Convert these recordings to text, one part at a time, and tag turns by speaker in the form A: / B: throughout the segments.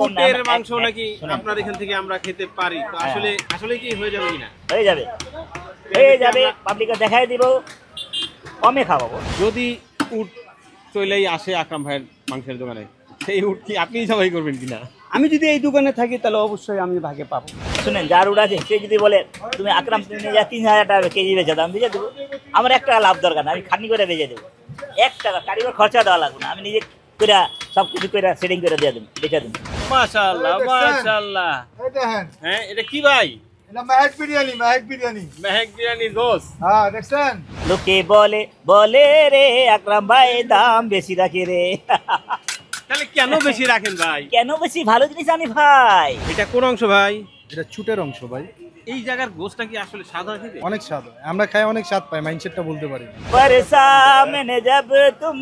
A: কম না। এর মাংস নাকি আপনার এখান থেকে আমরা খেতে পারি, তো আসলে আসলে কি হয়ে যাবে কিনা?
B: হয়ে যাবে, হয়ে যাবে, পাবলিককে দেখাই দিব, কমে খাওয়াবো।
A: যদি উট চলেই আসে আকরাম ভাইয়ের মাংসের দোকানে, সেই উট কি আপনি জবাই করবেন কিনা?
C: আমি যদি এই দোকানে থাকি তাহলে অবশ্যই আমি ভাগে পাবো।
B: শুনেন, যার উট আছে সে যদি বলে তুমি আকরাম তুমি নিয়ে যা 3000 টাকা কেজি বেচে দাও, আমি বেচে দেবো। আমার 1 টাকা লাভ দরকার না, আমি খাটনি করে বেচে দেবো। 1 টাকা কারিগর খরচা দেওয়া লাগবে না, আমি নিজে করে সব কিছু করে সেটিং করে দিয়ে দেবো, বেচে দেবো।
A: মাশাআল্লাহ মাশাআল্লাহ। হ্যাঁ, এটা কি ভাই?
D: এটা মেহেক বিরিয়ানি, মেহেক বিরিয়ানি,
A: মেহেক বিরিয়ানির গোস।
D: হ্যাঁ দেখছেন?
B: লোকে বলে বলে রে আকরাম ভাই দাম বেশি রাখে রে।
A: তাহলে কেন বেশি রাখেন ভাই?
B: কেন বেশি? ভালো জিনিস আনি ভাই।
A: এটা কোন অংশ ভাই?
D: এটা ছুটের অংশ ভাই।
A: এই জায়গার গোসটা কি আসলে স্বাদ হয় খেতে?
D: অনেক স্বাদ হয়, আমরা খাই অনেক স্বাদ পাই, মাইন্ডসেটটা বলতে পারি।
B: पर सामने जब तुम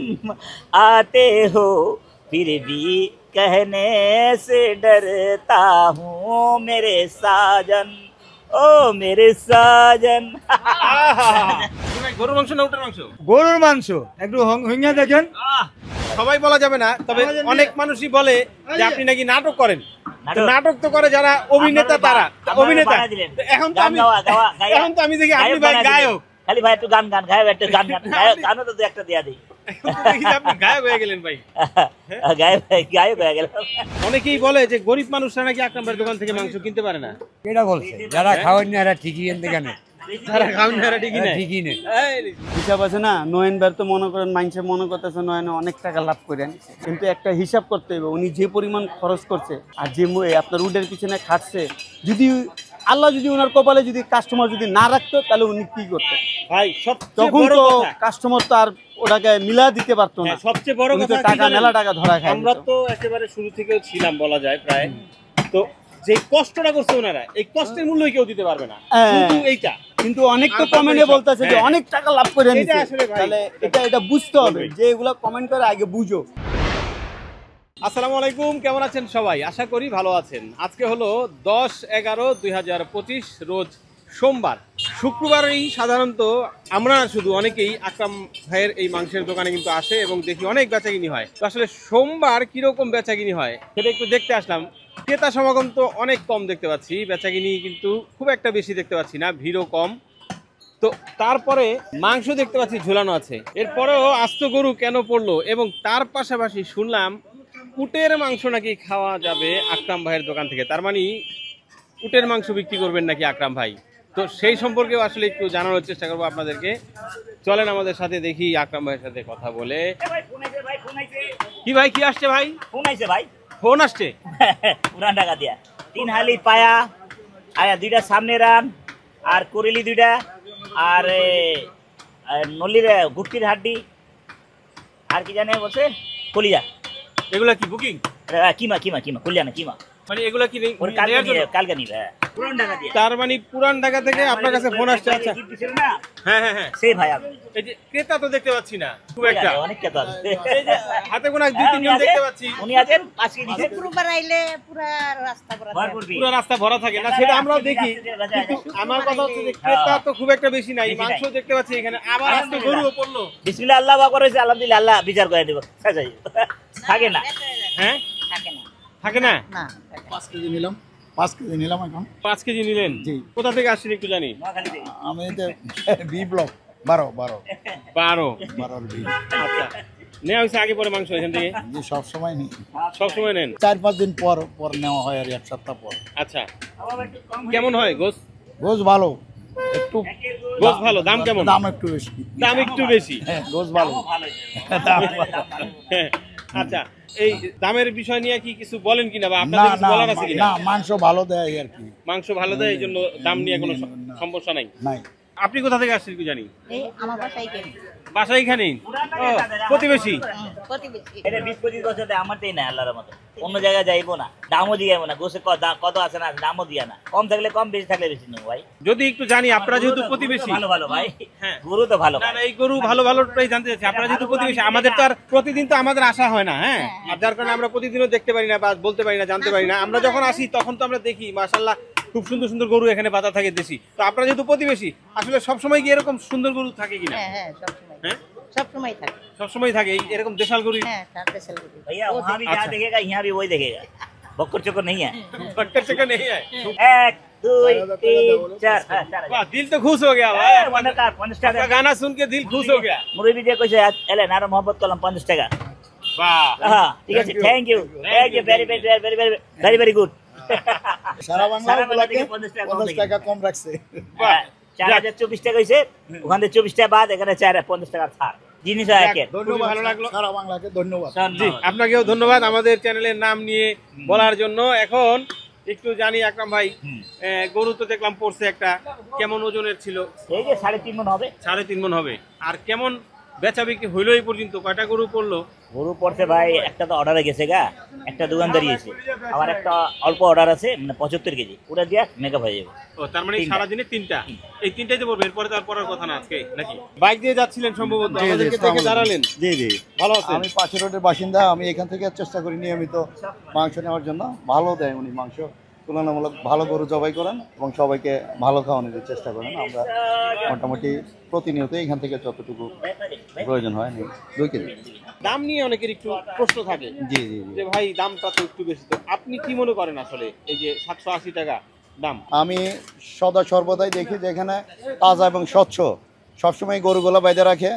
B: आते हो फिर भी कहने से डरता हूँ मेरे साजन, ओ मेरे साजन।
A: গরুর মাংস না উটের মাংস?
D: গরুর মাংস একটু হইঙ্গা দেখেন।
A: সবাই বলা যাবে না, তবে অনেক মানুষই বলে যে আপনি নাকি নাটক করেন। তো নাটক তো করে যারা অভিনেতা, তারা অভিনেতা। এখন তো আমি দেখি আপনি ভাই গায়ক।
B: খালি ভাই একটু গান গান গায়, একটু গান গান গানও তো একটা দেয়া দিই।
A: আপনি গায়ক হয়ে গেলেন ভাই।
B: গায়ক হয়ে গেল।
A: অনেকেই বলে যে গরিব মানুষরা নাকি আকরাম ভাইয়ের দোকান থেকে মাংস কিনতে পারে না।
E: কেডা বলছে? যারা খাওয়ান না এরা ঠিকই এনতে কেন?
A: যারা খাওয়ান না এরা ঠিকই না।
E: ঠিকই নেই।
C: হিসাব আছে না, নয়নবার তো মনে করেন মানুষে মনে করতেছে নয়নে অনেক টাকা লাভ করে আনছে, কিন্তু একটা হিসাব করতে হবে উনি যে পরিমাণ খরচ করছে আর যে আপনার উডের পিছনে খাটছে, যদি আল্লাহ যদি ওনার কপালে যদি কাস্টমার যদি না রাখতো তাহলে উনি কি করতেন
A: ভাই?
C: তখন তো কাস্টমার তো আর ওটাকে মিলা দিতে পারতো না।
A: সবচেয়ে বড় কথা
C: টাকা মেলা টাকা ধরা খায়।
A: আমরা তো একেবারে শুরু থেকেও ছিলাম বলা যায় প্রায়, তো যে কষ্টটা করছে ওনারা, এই কষ্টের মূল্য কেউ দিতে পারবে না। শুধু এইটা
C: কিন্তু অনেক তো কমেন্টে বলতেছে যে অনেক টাকা লাভ করে নিচ্ছে, তাহলে এটা বুঝতে হবে যে এগুলা কমেন্ট করে আগে বুঝো।
A: আসসালামু আলাইকুম, কেমন আছেন সবাই? আশা করি ভালো আছেন। আজকে হলো 10/11/2025 রোজ সোমবার। শুক্রবারই সাধারণত আমরা শুধু অনেকেই আকরাম ভাইয়ের এই মাংসের দোকানে কিন্তু আসে এবং দেখি অনেক বেচাকিনি হয়। তো আসলে সোমবার কিরকম বেচাকিনি হয় সেটা একটু দেখতে আসলাম। ক্রেতা সমাগম তো অনেক কম দেখতে পাচ্ছি, বেচাকিনি কিন্তু খুব একটা বেশি দেখতে পাচ্ছি না, ভিড়ও কম। তো তারপরে মাংস দেখতে পাচ্ছি ঝুলানো আছে। এরপরেও আস্ত গরু কেন পড়লো, এবং তার পাশাপাশি শুনলাম উটের মাংস নাকি খাওয়া যাবে আকরাম ভাইয়ের দোকান থেকে। তার মানে উটের মাংস বিক্রি করবেন নাকি আকরাম ভাই? তো সেই সম্পর্কেও আসলে একটু জানানোর চেষ্টা করবো আপনাদেরকে। চলেন আমাদের সাথে দেখি আকরাম ভাইয়ের সাথে কথা বলে। কি ভাই, কি আসছে ভাই?
B: ফোন আইছে ভাই,
A: ফোন আসছে।
B: পুরান টাকা দিয়া 3 হালি পায়া আর 2টা সামনে রান আর করেলি 2টা আর নলির গুটকির হাড্ডি আর কি জানে বলছে কলিজা।
A: এগুলা কি বুকিং?
B: কিমা কিমা কিমা কলিজা না কিমা,
A: মানে এগুলা কি
B: কালকে নিবে পুরান টাকা দিয়ে।
A: তার মানে পুরান ঢাকা থেকে আপনার কাছে ফোন আসছে? আচ্ছা, হ্যাঁ হ্যাঁ হ্যাঁ,
B: সেই ভাই আপনি।
A: এই যে ক্রেতা তো দেখতে পাচ্ছি না খুব একটা,
B: অনেক ক্রেতা আছে।
A: এই যে হাতে গোনা 2-3 জন দেখতে পাচ্ছি।
B: উনি আছেন 5 কেজি
F: শুক্রবার আইলে পুরা রাস্তা ভরা থাকে।
A: পুরো রাস্তা ভরা থাকে না, সেটা আমরাও দেখি, কিন্তু আমার কথা হচ্ছে যে ক্রেতা তো খুব একটা বেশি নাই। মাংস দেখতে পাচ্ছি এখানে, আবার আজকে গরুও পড়লো।
B: বিসমিল্লাহ আল্লাহ আকবার হইছে, আলহামদুলিল্লাহ, আল্লাহ বিচার করে দেব। থাকে না,
A: হ্যাঁ
F: থাকে না,
A: থাকে না।
F: না
D: 5 কেজি নিলাম, 5 কেজি নিলাম এখন।
A: 5 কেজি নিলেন? কোথা থেকে আসছেন একটু জানি?
D: আমি তো বি ব্লক 12 বি।
A: আচ্ছা, নেওয়া হয়েছে আগে পরে মাংস এখান থেকে?
D: যে সব সময় নেই,
A: সবসময় নেন?
D: 4-5 দিন পর নেওয়া হয়, আর 1 সপ্তাহ পর।
A: আচ্ছা, কেমন হয় গোস?
D: গোস ভালো, একটু
A: গোস ভালো। দাম কেমন?
D: দাম একটু বেশি।
A: দাম একটু বেশি,
D: হ্যাঁ গোস ভালো।
A: আচ্ছা, এই দামের বিষয় নিয়ে কি কিছু বলেন কিনা, বা
D: না
A: আপনাদের কিছু
D: না
A: বলার আছে কিনা?
D: না, মাংস ভালো দেয় আর কি।
A: মাংস ভালো দেয়, এই জন্য দাম নিয়ে কোনো সমস্যা নাই।
D: নাই।
A: আপনি কোথা থেকে আসছেন একটু জানি?
F: এই আমার বাসায় কেন
A: বাসা এখানেই? প্রতিবেশী?
F: প্রতিবেশী।
B: এটা 20-25 বছর আমারতেই না, আল্লাহর মতো অন্য জায়গায় যাইবো না, দামও দিয়াবো না। গোসে কত আছে না, দামও দিয়া না, কম থাকলে কম, বেশি থাকলে বেশি নেবো ভাই।
A: যদি একটু জানি, আপনারা যেহেতু প্রতিবেশী।
B: ভালো ভালো ভাই,
A: হ্যাঁ
B: গরু তো ভালো।
A: না না, এই গরু ভালো ভালোটাই জানতে চাচ্ছি। আপনারা যেহেতু প্রতিবেশী, আমাদের তো আর প্রতিদিন তো আমাদের আসা হয় না, হ্যাঁ, আর যার কারণে আমরা প্রতিদিনও দেখতে পারি না, বা বলতে পারি না, জানতে পারি না। আমরা যখন আসি তখন তো আমরা দেখি মাশাআল্লাহ খুব সুন্দর সুন্দর গরু এখানে বাঁধা থাকে দেশি। তো আপনারা যেহেতু প্রতিবেশী, আসলে সবসময় কি এরকম সুন্দর গরু থাকে কিনা?
F: হ্যাঁ হ্যাঁ, সব সময়,
A: হ্যাঁ
F: সব সময় থাকে।
A: সবসময় থাকে এরকম দেশাল গরু?
F: হ্যাঁ, তার স্পেশাল গরু।
B: भैया वहाँ भी जहाँ देखेगा यहाँ भी वही देखेगा। बक्कर चक्कर नहीं है।
A: बक्कर चक्कर नहीं है।
B: 1 2 3 4 हाँ 4
A: वाह, दिल तो खुश हो गया भाई।
B: वंडर कार 50 টাকা
A: आपका गाना सुन के दिल खुश हो गया।
B: মুরব্বি যে কইছে এলে নার মোহাম্মদ কলম 50 টাকা
A: वाह,
B: হ্যাঁ ঠিক আছে thank you very very good
D: সারা
B: সারা
D: বাংলা
B: বাংলা থেকে 50 টাকা কম
D: 50 টাকা কম রাখছে।
B: 4024 টাকা হইছে ওখান থেকে 24 টাকা বাদ এখানে 50 টাকা ছাড় জিনিস হয় একের
A: খুবই ভালো লাগলো।
D: সারা বাংলাকে ধন্যবাদ।
A: জি, আপনাকেও ধন্যবাদ আমাদের চ্যানেলের নাম নিয়ে বলার জন্য। এখন একটু জানি আকরাম ভাই, গরু তো দেখলাম পড়ছে একটা, কেমন ওজনের ছিল?
B: এই যে 3.5 মণ হবে।
A: 3.5 মণ হবে। আর কেমন বেচা বিক্রি হইলো এই পর্যন্ত? কয়টা গরু পড়লো?
B: গরু পড়ছে ভাই, একটা তো অর্ডারে গেছে গা, একটা দোকানদারি আছে, আবার একটা অল্প অর্ডার আছে মানে 75 কেজি, ওটা দিয়ে মেকআপ হয়ে যাবে।
A: ও, তার মানে
B: তিনটা।
A: সারাদিনে 3টা। এই 3টাই তো পড়বে, এরপরে তার পড়ার কথা না আজকে নাকি? বাইক দিয়ে যাচ্ছিলেন সম্ভবত, আমাদেরকে দেখে দাঁড়ালেন।
D: জি জি,
A: ভালো আছেন?
D: আমি পাশে রোডের বাসিন্দা। আমি এখান থেকে চেষ্টা করি নিয়মিত মাংস নেওয়ার জন্য। ভালো দেয় উনি মাংস, তুলনামূলক ভালো গরু জবাই করেন এবং সবাইকে ভালো খাওয়ানোর চেষ্টা করেন। আমরা মোটামুটি প্রতিনিয়ত এখান থেকে যতটুকু প্রয়োজন হয় 2 কেজি।
A: দাম নিয়ে অনেকের একটু প্রশ্ন থাকে
D: জি জি জি।
A: যে ভাই দামটা তো একটু বেশি। তো আপনি কি মনে করেন আসলে এই যে 780 টাকা দাম?
D: আমি সদা সর্বদাই দেখি যেখানে তাজা এবং স্বচ্ছ সবসময় গরুগুলো বেঁধে রাখে,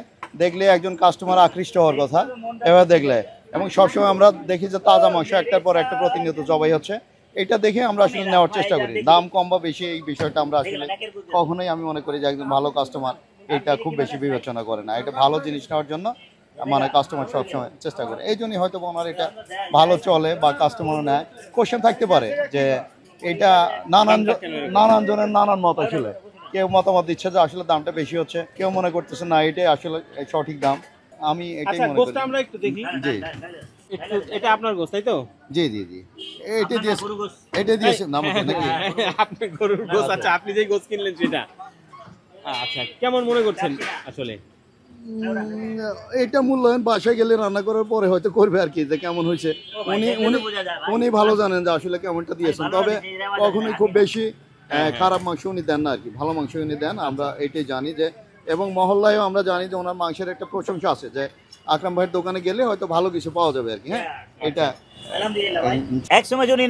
D: দেখলে একজন কাস্টমার আকৃষ্ট হওয়ার কথা। এবার দেখলে এবং সবসময় আমরা দেখি যে তাজা মাংস একটার পর একটা প্রতিনিয়ত জবাই হচ্ছে, এটা দেখে আমরা আসলে নেওয়ার চেষ্টা করি। দাম কম বা বেশি এই বিষয়টা আমরা আসলে কখনোই, আমি মনে করি যে একজন ভালো কাস্টমার এটা খুব বেশি বিবেচনা করে না। এটা ভালো জিনিস নেওয়ার জন্য মানে কাস্টমার সবসময় চেষ্টা করে। এই জন্যই হয়তো ওনার এটা ভালো চলে বা কাস্টমারও নেয়। কোশ্চেন থাকতে পারে যে এটা নানান জনের নানান মত আসলে। কেউ মতামত দিচ্ছে যে আসলে দামটা বেশি হচ্ছে, কেউ মনে করতেছে না এটাই আসলে সঠিক দাম। আমি এটাই
A: আচ্ছা,
D: মনে
A: গোশত
D: করি।
A: আমরা একটু দেখি।
D: জি
A: একটু, এটা আপনার গোশত তাই তো?
D: জি জি জি, এটা দিয়েছে, এটা দিয়েছে নাম নাকি?
A: আপনি গরুর গোশত, আচ্ছা আপনি যেই গোশত কিনলেন সেটা। আচ্ছা, কেমন মনে করছেন আসলে?
D: এটা মূল্যায়ন বাসায় গেলে রান্না করার পরে হয়তো করবে আর কি, যে কেমন হয়েছে। উনি উনি উনি ভালো জানেন যে আসলে কেমনটা দিয়েছেন। তবে কখনোই খুব বেশি খারাপ মাংস উনি দেন না আর কি, ভালো মাংস উনি দেন। আমরা এটাই জানি যে, এবং মহল্লায়ও আমরা জানি যে ওনার মাংসের একটা প্রশংসা আছে, যে আকরাম ভাইয়ের দোকানে গেলে হয়তো ভালো কিছু পাওয়া যাবে আর কি। হ্যাঁ, এটা
B: এক সময় উনি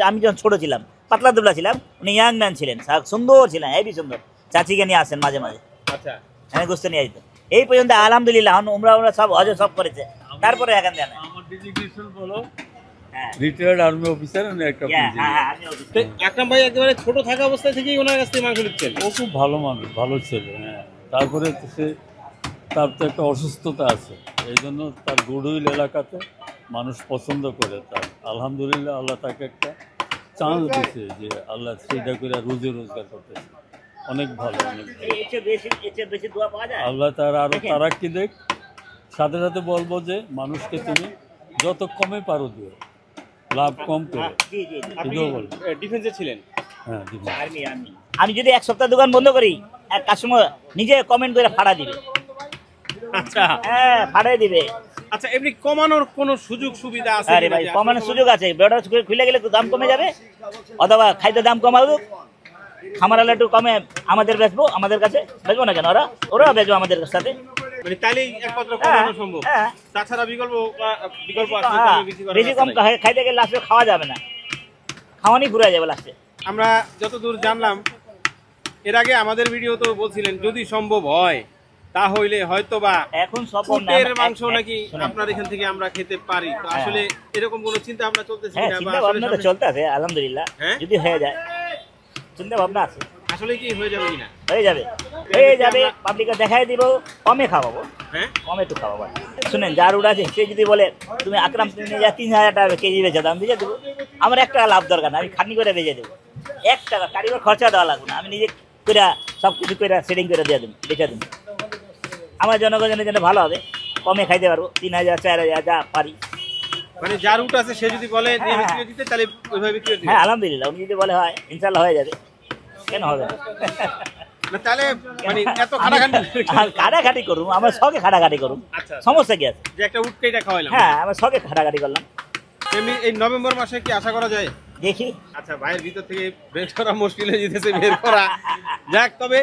B: আমি যখন ছোট ছিলাম, পাতলা দুবলা ছিলাম, উনি ইয়াং ম্যান ছিলেন, সুন্দর ছিলেন, হেবি সুন্দর। চাচিকে নিয়ে আসেন মাঝে মাঝে,
A: আচ্ছা,
B: হ্যাঁ গোস্ত নিয়ে আসতেন। এই পর্যন্ত আলহামদুলিল্লাহ আমরা সব হজ সব করেছে, তারপরে এখান দেন।
E: আমার ডেজিগনেশন বলো
B: হ্যাঁ
E: রিটায়ার্ড আর্মি অফিসার আমি একটা
A: তো আকরাম ভাই একেবারে ছোট থাকা অবস্থা থেকেই ওনার কাছ থেকে মাংস নিচ্ছেন?
E: ও খুব ভালো মানুষ, ভালো ছেলে। হ্যাঁ, তারপরে তো তার তো একটা অসুস্থতা আছে, এই জন্য তার গুডউইল এলাকাতে মানুষ পছন্দ করে তার। আলহামদুলিল্লাহ আল্লাহ তাকে একটা চান্স দিয়েছে যে আল্লাহ সেইটা করে রুজি রোজগার করতেছে। অনেক ভালো, অনেক ভালো।
B: এর চেয়ে বেশি দোয়া পাওয়া যায়?
E: আল্লাহ তার আরো তারাক্কি দেখ। সাথে সাথে বলবো যে মানুষকে তুমি যত কমে পারো দিও, লাভ কম করে।
B: জি জি জি।
A: আপনি
E: এটাও বলো।
A: ডিফেন্সে ছিলেন?
E: হ্যাঁ দিবো।
B: আমি যদি এক সপ্তাহ দোকান বন্ধ করি, এক কাস্টমার নিজে কমেন্ট করে ফাড়া দিবে।
A: আচ্ছা
B: হ্যাঁ ফাড়াই দিবে।
A: আচ্ছা, এমনি কমানোর কোনো সুযোগ সুবিধা আছে?
B: আরে ভাই কমানোর সুযোগ আছে, বেড়া খুলে গেলে দাম কমে যাবে, অথবা খাদ্য দাম কমাবো, খামারালে একটু কমে আমাদের বেচবো, আমাদের কাছে বেচবো না কেন, ওরা বেচবো আমাদের সাথে।
A: মানে তাইলেই একমাত্র কমানো সম্ভব।
B: হ্যাঁ।
A: তাছাড়া বিকল্প আছে?
B: হ্যাঁ,
A: কমে বেশি করার
B: বেশি কম
A: রাস্তা নাই।
B: খাইতে গেলে লাস্টে খাওয়া যাবে না, খাওয়ানি ঘুরে যাবে লাস্টে।
A: আমরা যতদূর জানলাম, এর আগে আমাদের ভিডিও তো বলছিলেন যদি সম্ভব হয় তাহলে হয়তোবা
B: এখন সব
A: উটের মাংস নাকি আপনার এখান থেকে আমরা খেতে পারি। তো আসলে এরকম কোনো চিন্তা ভাবনা চলতেছে
B: হ্যাঁ
A: কিনা, বা
B: চিন্তা
A: আসলে
B: ভাবনা তো
A: সামনে-
B: চলতে আছে আলহামদুলিল্লাহ।
A: হ্যাঁ?
B: যদি হয়ে যায়, চিন্তা ভাবনা আছে,
A: আসলে কি হয়ে যাবে কিনা?
B: হয়ে যাবে পাবলিকে দেখাই দিব, কমে খাওয়াবো,
A: হ্যাঁ,
B: কমে একটু খাওয়াবো। শুনেন যার উড়া আছে সে যদি বলে তুমি আকরাম তুমি নিয়ে যা 3000 টাকা কেজি বেচে দাম বেচে দেবো, আমার 1 টাকা লাভ দরকার না, আমি খাটনি করে বেচে দেবো। 1 টাকা কারিগর খরচা দেওয়া লাগবে না, আমি নিজে করে সব কিছু করে সেটিং করে দিয়ে দেবো, বেচে দেবো। আমার জনগণের জন্য ভালো হবে, কমে খাইতে পারবো, 3000 4000 যা পারি।
A: মানে যার উট আছে সে যদি বলে নিয়ে বিক্রি দিতে, তাহলে ওইভাবে বিক্রি দিতে।
B: হ্যাঁ আলহামদুলিল্লাহ, উনি যদি বলে হয় ইনশাল্লাহ হয়ে যাবে, কেন হবে না?
A: না তাহলে মানে এত খাটাখাটি
B: খাটাখাটি করুন, আমার শখে খাটাখাটি করুন,
A: আচ্ছা,
B: সমস্যা কি আছে?
A: যে একটা উট কেটে খাওয়াইলাম।
B: হ্যাঁ আমার শখে খাটাখাটি করলাম,
A: এমনি এই নভেম্বর মাসে কি আশা করা যায়?
B: দেখি।
A: আচ্ছা, ভাইয়ের ভিতর থেকে বের করা মুশকিল হয়ে যেতেছে, বের করা যাক। তবে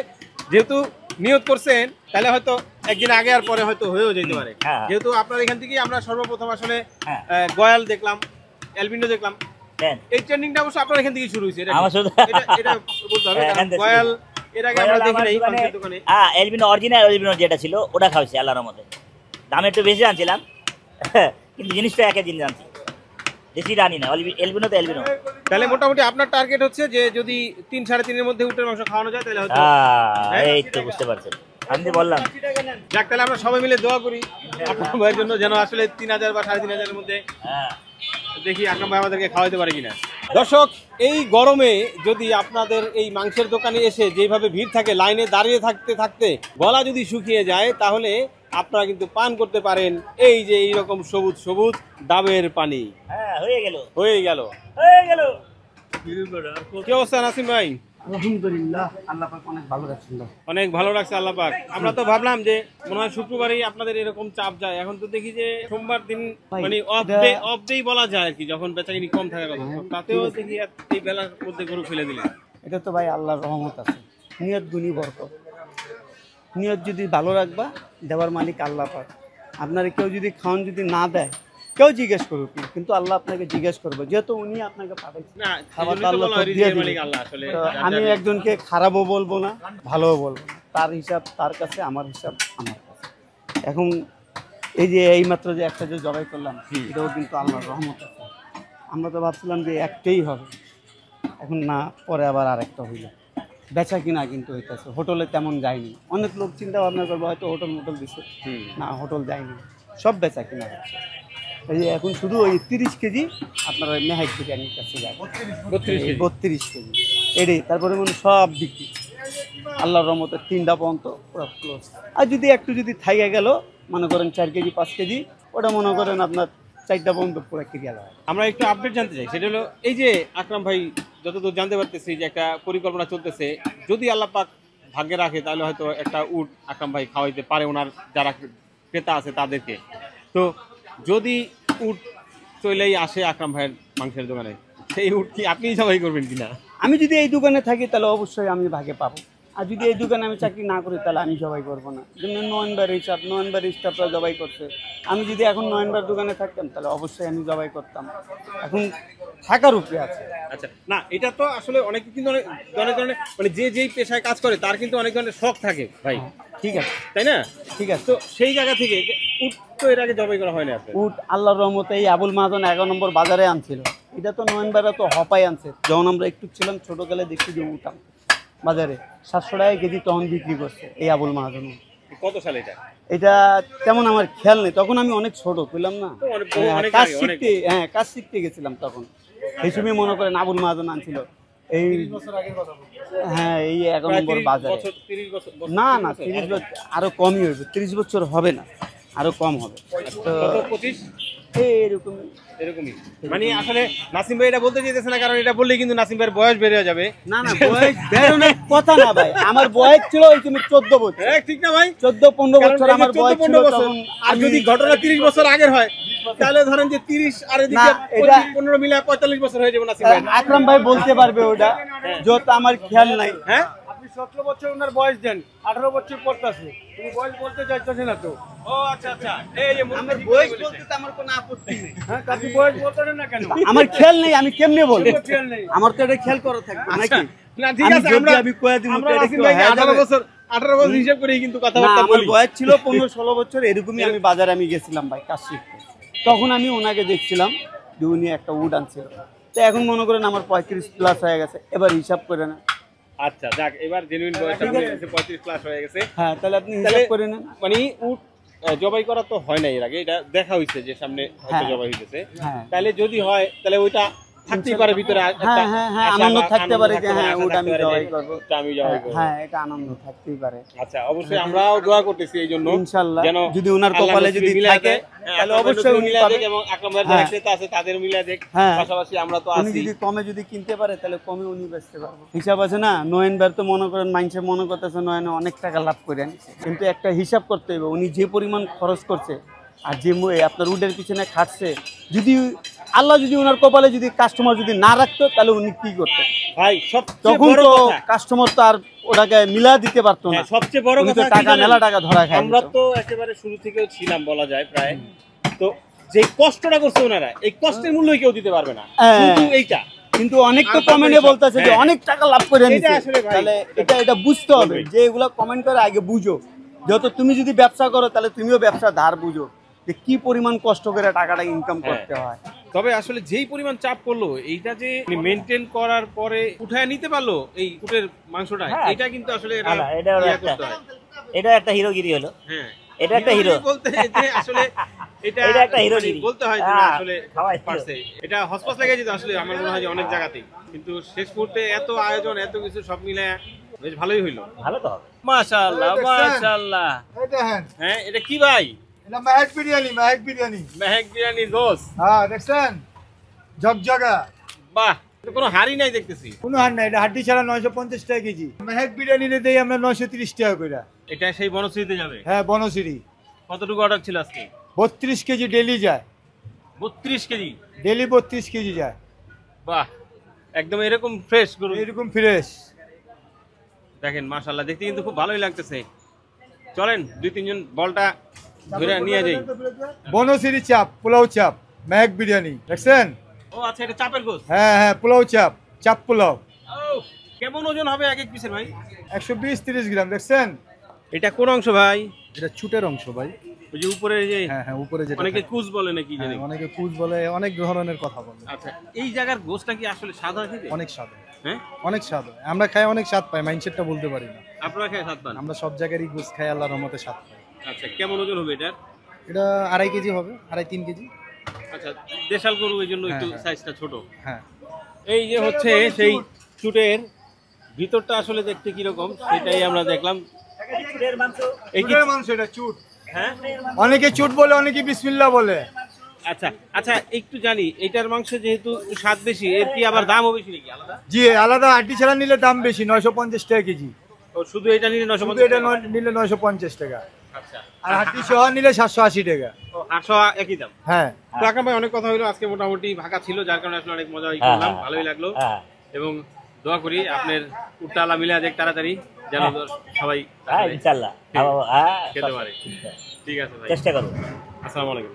A: যেহেতু নিয়ত করছেন, তাহলে হয়তো একদিন আগে আর পরে হয়তো হয়েও যেতে পারে।
B: হ্যাঁ।
A: যেহেতু আপনার এখান থেকেই আমরা সর্বপ্রথম আসলে
B: হ্যাঁ।
A: গয়াল দেখলাম, অ্যালবিনো দেখলাম,
B: দেন।
A: এই ট্রেন্ডিংটা অবশ্য আপনার এখান থেকে শুরু হয়েছে, এটা
B: আমার শুধু
A: এটা বলতে হবে,
B: এখান
A: কারণ
B: থেকে
A: গয়াল এর আগে আমরা দেখি নাই
B: দোকানে
A: মাংসের দোকানে।
B: এলবিনো অরিজিনাল এলবিনো যেটা ছিল ওটা খাওয়াইছি আল্লাহর রহমতে। দাম একটু বেশি আনছিলাম কিন্তু জিনিসটা একই জিনিস আনছি, বেশি রানি না, এলবিনো তো এলবিনো।
A: তাহলে মোটামুটি আপনার টার্গেট হচ্ছে যে যদি 3-3.5 মধ্যে উটের মাংস খাওয়ানো যায় তাহলে হয়তো
B: এই তো বুঝতে পারছেন, আমি তো বললাম।
A: যাক, তাহলে আমরা সবাই মিলে দোয়া করি আকরাম ভাইয়ের জন্য, যেন আসলে 3000 বা 3500 মধ্যে
B: হ্যাঁ
A: দেখি আকরাম ভাই আমাদেরকে খাওয়াইতে পারে কিনা। দর্শক, এই গরমে যদি আপনাদের এই মাংসের দোকানে এসে যেভাবে ভিড় থাকে, লাইনে দাঁড়িয়ে থাকতে থাকতে গলা যদি শুকিয়ে যায়, তাহলে আপনারা কিন্তু পান করতে পারেন এই যে এইরকম সবুজ সবুজ ডাবের পানি।
B: হ্যাঁ হয়ে গেল
A: হয়ে গেল। কি অবস্থা নাসিম ভাই?
C: আলহামদুলিল্লাহ, আল্লাহ পাক অনেক ভালো রাখছেন।
A: অনেক ভালো লাগছে আল্লাহ পাক। আমরা তো ভাবলাম যে মনে হয় শুক্রবারই আপনাদের এরকম চাপ যায়, এখন তো দেখি যে সোমবার দিন
C: ভাই,
A: মানে
C: এটা-
A: অফ ডেই বলা যায় আর কি, যখন বেচাকিনি কম থাকার কথা, তাতেও দেখি এই বেলার মধ্যে গরু ফেলে দিলেন।
C: এটা তো ভাই আল্লাহর রহমত আছে, নিয়ত গুণী বরকত। নিয়ত যদি ভালো রাখবা, দেওয়ার মালিক আল্লাহ পাক। আপনারা কেউ যদি খাওয়ান যদি না দেয়, কেউ জিজ্ঞেস করুক না, কিন্তু আল্লাহ আপনাকে জিজ্ঞেস করবে, যেহেতু উনি আপনাকে পাঠাইছেন।
A: না,
C: খাবার
A: সেজন্যই তো
C: আল্লাহ
A: বলা
C: তো
A: হয়
C: দিয়ে
A: রিজিকের
C: দিবে।
A: মালিক আল্লাহ আসলে।
C: তো আমি একজনকে খারাপও বলবো না, ভালোও বলবো না, তার হিসাব তার কাছে, আমার হিসাব আমার কাছে। এখন এই যে এইমাত্র যে একটা যে জবাই করলাম, এটাও কিন্তু আল্লাহর রহমত আছে। আমরা তো ভাবছিলাম যে একটাই হবে, এখন না, পরে আবার আরেকটা হইল। বেচা কিনা কিন্তু হইতেছে, হোটেলে তেমন যায়নি। অনেক লোক চিন্তা ভাবনা করবে হয়তো হোটেল দিচ্ছে, না হোটেল যায়নি, সব বেচা কিনা হচ্ছে। এই যে এখন শুধু ওই 30 কেজি আপনার ওই মেহাইক বিরিয়ানির কাছে যায়, 32 কেজি এটাই, তারপরে মনে সব বিক্রি। আল্লাহর রহমতে 3টা পর্যন্ত পুরো ক্লোজ। আর যদি একটু যদি থাইকা গেল, মনে করেন 4 কেজি 5 কেজি, ওটা মনে করেন আপনার 4টা পর্যন্ত পুরো ক্লিয়ার হয়।
A: আমরা একটু আপডেট জানতে চাই, সেটা হলো এই যে আকরাম ভাই যতদূর জানতে পারতেছি যে একটা পরিকল্পনা চলতেছে, যদি আল্লাহ পাক ভাগ্যে রাখে তাহলে হয়তো একটা উট আকরাম ভাই খাওয়াইতে পারে ওনার যারা ক্রেতা আছে তাদেরকে। তো যদি উট চলেই আসে আকরাম ভাইয়ের মাংসের দোকানে, সেই উট কি আপনিই জবাই করবেন কিনা?
C: আমি যদি এই দোকানে থাকি তাহলে অবশ্যই আমি ভাগে পাবো, আর যদি এই দোকানে আমি চাকরি না করি তাহলে আমি জবাই করবো না। যেমন নয়নবার স্টাফরা জবাই করছে, আমি যদি এখন নয়নবার দোকানে থাকতাম তাহলে অবশ্যই আমি জবাই করতাম। এখন থাকার উপরে আছে।
A: আচ্ছা, না এটা তো আসলে অনেক কিন্তু অনেক ধরনের মানে যে যেই পেশায় কাজ করে তার কিন্তু অনেক ধরনের শখ থাকে ভাই,
C: ঠিক আছে,
A: তাই না?
C: ঠিক আছে।
A: তো সেই জায়গা থেকে যে উট তো এর আগে জবাই করা হয় না আপনার?
C: উট আল্লাহর রহমতে এই আবুল মাহাজন 11 নম্বর বাজারে আনছিল, এটা তো নয়নবারে তো হপাই আনছে। যখন আমরা একটু ছিলাম ছোটকালে দেখছি যে উট আনছে বাজারে 700 টাকা কেজি, তখন বিক্রি করছে এই আবুল মাহাজন।
A: কত সালে এটা?
C: এটা তেমন আমার খেয়াল নেই, তখন আমি অনেক ছোট ছিলাম না,
A: তো অনেক
C: কাজ
A: আগে,
C: শিখতে, কাজ শিখতে গেছিলাম তখন। এই সময় মনে করেন আবুল মাহাজন আনছিল এই, হ্যাঁ এই 11 নম্বর বাজারে।
A: 30 বছর?
C: না না, 30 বছর আরো কমই হবে, 30 বছর হবে না, আরো কম হবে। তো
A: 25
C: এরকম
A: এরকমই মানে আসলে নাসিম ভাই এটা বলতে চাইতেছে না, কারণ এটা বললে কিন্তু নাসিম ভাইয়ের বয়স বেড়ে যাবে।
C: না না, বয়স বেরোনোর কথা না ভাই, আমার বয়স ছিল ওই তুমি 14 বছর।
A: হ্যাঁ ঠিক না ভাই?
C: 14-15 বছর আমার বয়স ছিল
A: 14-15 বছর।
C: তখন।
A: আর যদি ঘটনা 30 বছর আগের হয় তাহলে ধরেন যে 30 আর এদিকে
C: না, এটা-
A: 15 মিলে 45 বছর হয়ে যাবে নাসিম ভাই।
C: আকরাম ভাই বলতে পারবে ওটা, যেহেতু আমার খেয়াল নাই।
A: হ্যাঁ,
G: আপনি 17 বছর ওনার বয়স দেন, 18 বছর পড়তেছে, তুমি বয়স বলতে চাইতেছে না তো।
A: ও আচ্ছা আচ্ছা, এই যে
C: আমার বয়স বলতে তো আমার কোনো আপত্তি নেই।
G: হ্যাঁ, আপনি বয়স বলতেছেন না কেন?
C: আমার খেয়াল নেই, আমি কেমনে বলবো?
G: খেয়াল নেই।
C: আমার তো এটা খেয়াল করা থাকবে নাকি?
A: না ঠিক
C: আমি
A: আছে,
C: যদি
A: আমরা
C: আমি কয়ে দিব
A: আমরা
C: তো এটা
A: নাসিম
C: কি
A: ভাইকে
C: হয়ে
A: 18
C: যাবে?
A: বছর হিসাব করেই কিন্তু
C: না,
A: কথাবার্তা
C: আমার
A: বলি।
C: বয়স ছিল 15-16 বছর, এরকমই আমি বাজারে আমি গেছিলাম ভাই কাজ শিখতে। তখন আমি ওনাকে দেখছিলাম যে উনি একটা উড আনছিল। তো এখন মনে করেন আমার 35 প্লাস হয়ে গেছে, এবার হিসাব করে না।
A: আচ্ছা যাক, এবার জেনুইন বয়সটা
C: ঠিক
A: হয়ে
C: আছে।
A: গেছে, 35 প্লাস হয়ে গেছে।
C: হ্যাঁ, তাহলে আপনি
A: তাহলে
C: হিসাব করে নেন।
A: মানে উট জবাই করা তো হয় না এর আগে, এটা দেখা হইছে যে সামনে হয়তো
C: হ্যাঁ।
A: জবাই হইতেছে।
C: হ্যাঁ।
A: তাহলে যদি হয় তাহলে ওইটা থাকতেই পারে ভিতরে একটা
C: হ্যাঁ হ্যাঁ হ্যাঁ,
A: আশা
C: আনন্দ
A: বা
C: থাকতে পারে যে
A: থাকতে
C: হ্যাঁ
A: আশা
C: ওটা
A: থাকতে
C: আমি
A: পারে
C: জবাই
A: যে
C: করবো।
A: ওটা আমি জবাই করবো।
C: হ্যাঁ, এটা আনন্দ থাকতেই পারে।
A: আচ্ছা, অবশ্যই আমরাও দোয়া করতেছি এই জন্য,
C: ইনশাআল্লাহ
A: যেন
C: যদি ওনার
A: আল্লাহ
C: কপালে
A: নসিবে
C: যদি
A: মিলায়
C: থাকে
A: দেয়। হ্যাঁ,
C: তাহলে
A: আকরাম ভাই
C: অবশ্যই উনি
A: মিলায়
C: পাবে।
A: দেখ এবং আকরাম ভাইয়ের যারা
C: হ্যাঁ।
A: ক্রেতা আছে তাদের মিলায় দেখ।
C: হ্যাঁ।
A: পাশাপাশি আমরা তো
C: উনি
A: আছি।
C: যদি কমে যদি কিনতে পারে তাহলে কমে উনি বেচতে পারবো। হিসাব আছে না, নয়নবার তো মনে করেন মানুষে মনে করতেছে নয়নে অনেক টাকা লাভ করে আনছে, কিন্তু একটা হিসাব করতে হবে উনি যে পরিমাণ খরচ করছে আর যে আপনার উডের পিছনে খাটছে, যদি আল্লাহ যদি ওনার কপালে যদি কাস্টমার যদি না রাখতো তাহলে উনি কি করতেন
A: ভাই সবচেয়ে
C: তখন
A: বড়
C: তো
A: কথা,
C: কাস্টমার তো আর ওটাকে মিলা দিতে পারতো না।
A: হ্যাঁ, সবচেয়ে বড়
C: উনি তো
A: কথা কি
C: টাকা
A: জানেন?
C: মেলা টাকা ধরা খায়
A: আমরা
C: দিত।
A: তো একেবারে শুরু থেকেও ছিলাম বলা যায় প্রায়। তো যে কষ্টটা করছে ওনারা, এই কষ্টের মূল্য কেউ দিতে পারবে না,
C: হ্যাঁ।
A: শুধু এইটা।
C: কিন্তু অনেক তো
A: আর
C: কমেন্টে
A: তারপরে
C: বলতেছে যে
A: হ্যাঁ।
C: অনেক টাকা লাভ করে
A: এটা
C: নিছে।
A: আসলে ভাই,
C: তাহলে এটা বুঝতে হবে
A: বলবেই।
C: যে এগুলা কমেন্ট করে আগে বুঝো, যত তুমি যদি ব্যবসা করো তাহলে তুমিও ব্যবসা ধার বুঝো যে কি পরিমাণ কষ্ট করে টাকাটা ইনকাম করতে হয়।
A: তবে আসলে যেই পরিমাণ চাপ পড়লো, এইটা যে মেনটেন করার পরে উঠায় নিতে পারলো এই উটের মাংসটা,
B: হ্যাঁ।
A: এটা কিন্তু আসলে
B: না, না, এটা হলো
A: ইয়া
B: একটা-
A: করতে হয়।
B: এটা একটা হিরোগিরি হলো।
A: হ্যাঁ,
B: এটা একটা হিরো।
A: বলতে যে আসলে এটা
B: এটা একটা হিরোগিরি।
A: বলতে হয় যে না,
B: হ্যাঁ,
A: আসলে
B: খাওয়াই ছিল।
A: পারছে। এটা হসপস লেগে যেত আসলে আমার মনে হয় যে অনেক জায়গাতেই, কিন্তু শেষ মুহূর্তে এত আয়োজন, এত কিছু সব মিলে বেশ ভালোই হইলো।
B: ভালো তো হবে।
A: মাশাআল্লাহ, মাশাআল্লাহ।
G: দেখেন
A: হ্যাঁ, এটা কি ভাই?
G: এটা মেহেক বিরিয়ানি, মেহেক বিরিয়ানি।
A: মেহেক বিরিয়ানি গোস।
G: হ্যাঁ দেখছেন, ঝকঝকা।
A: বাহ, এটা কোনো হাড়ি নাই দেখতেছি।
G: কোনো হার নাই, এটা হাড্ডি ছাড়া 950 টাকা কেজি। মেহেক বিরিয়ানি দেই আমরা 930 টাকা করে।
A: এটা সেই বনশ্রীতে যাবে।
G: হ্যাঁ বনশ্রী।
A: কতটুকু অর্ডার ছিল আজকে?
G: 32 কেজি ডেলি যায়,
A: 32 কেজি।
G: ডেলি 32 কেজি যায়।
A: বাহ, একদম এরকম ফ্রেশ গরু।
G: এরকম ফ্রেশ।
A: দেখেন মাশাআল্লাহ, দেখতে কিন্তু খুব ভালোই লাগতেছে। চলেন 2-3 জন বলটা ধরে নিয়ে যাই।
G: বনশ্রী চাপ, পোলাও চাপ, মেহেক বিরিয়ানি দেখছেন।
A: ও আচ্ছা, এটা চাপের গোস।
G: হ্যাঁ হ্যাঁ, পোলাও চাপ, চাপ পোলাও।
A: ও, কেমন ওজন হবে এক এক পিসের ভাই?
G: 120-30 গ্রাম দেখছেন।
A: এটা কোন অংশ ভাই?
G: এটা ছুটের অংশ ভাই।
A: ওই যে উপরে যে
G: হ্যাঁ হ্যাঁ, উপরে যেটা
A: অনেকে
G: থাকে।
A: কুজ বলে নাকি জানি।
G: হ্যাঁ, অনেকে কুচ বলে, অনেক ধরনের কথা বলে।
A: আচ্ছা, এই জায়গার গোসটা কি আসলে সাদা খেতে?
G: অনেক স্বাদ হয়,
A: হ্যাঁ,
G: অনেক স্বাদ হয়। আমরা খাই অনেক স্বাদ পাই, মাইন্ডসেটটা বলতে পারি না।
A: আপনারা খেয়ে স্বাদ পান?
G: আমরা সব জায়গারই গোস খাই, আল্লাহর রহমতে স্বাদ পাই।
A: আচ্ছা, কেমন ওজন হবে এটার?
G: এটা 2.5 কেজি হবে, 2.5-3 কেজি।
A: আচ্ছা, দেশাল গরু এই জন্য একটু
G: হ্যাঁ।
A: সাইজটা ছোট।
G: হ্যাঁ,
A: এই যে হচ্ছে সেই চুটের ভিতরটা আসলে দেখতে কিরকম সেটাই আমরা দেখলাম।
B: চুলের মাংস।
A: এই কি?
G: চুটের মাংস এটা, চুট।
A: হ্যাঁ,
G: অনেকে চুট বলে, অনেকে বিসমিল্লাহ বলে।
A: আচ্ছা আচ্ছা, একটু জানি এটার মাংস যেহেতু স্বাদ বেশি, এর কি আবার দামও বেশি নাকি আলাদা?
G: জি, আলাদা হাড্ডি ছাড়া নিলে দাম বেশি, 950 টাকা কেজি।
A: ও, শুধু এটা নিলে 950
G: শুধু এটা নিলে 950 টাকা,
A: আচ্ছা,
G: আর হাড্ডি সহ নিলে 780 টাকা।
A: ও 800 একই দাম।
G: হ্যাঁ,
A: তো আকরাম ভাই, অনেক কথা হলো আজকে, মোটামুটি ফাঁকা ছিল যার কারণে আসলে অনেক মজা
B: হ্যাঁ,
A: করলাম,
B: হ্যাঁ।
A: ভালোই লাগলো।
B: হ্যাঁ,
A: এবং দোয়া করি আপনার উট্টালা মিলে দেখ তাড়াতাড়ি যেন সবাই
B: হ্যাঁ, ইনশাল্লাহ।
A: খেতে
B: হ্যাঁ,
A: খেতে পারে। ঠিক আছে ভাই,
B: চেষ্টা করবো।
A: আসসালামু আলাইকুম।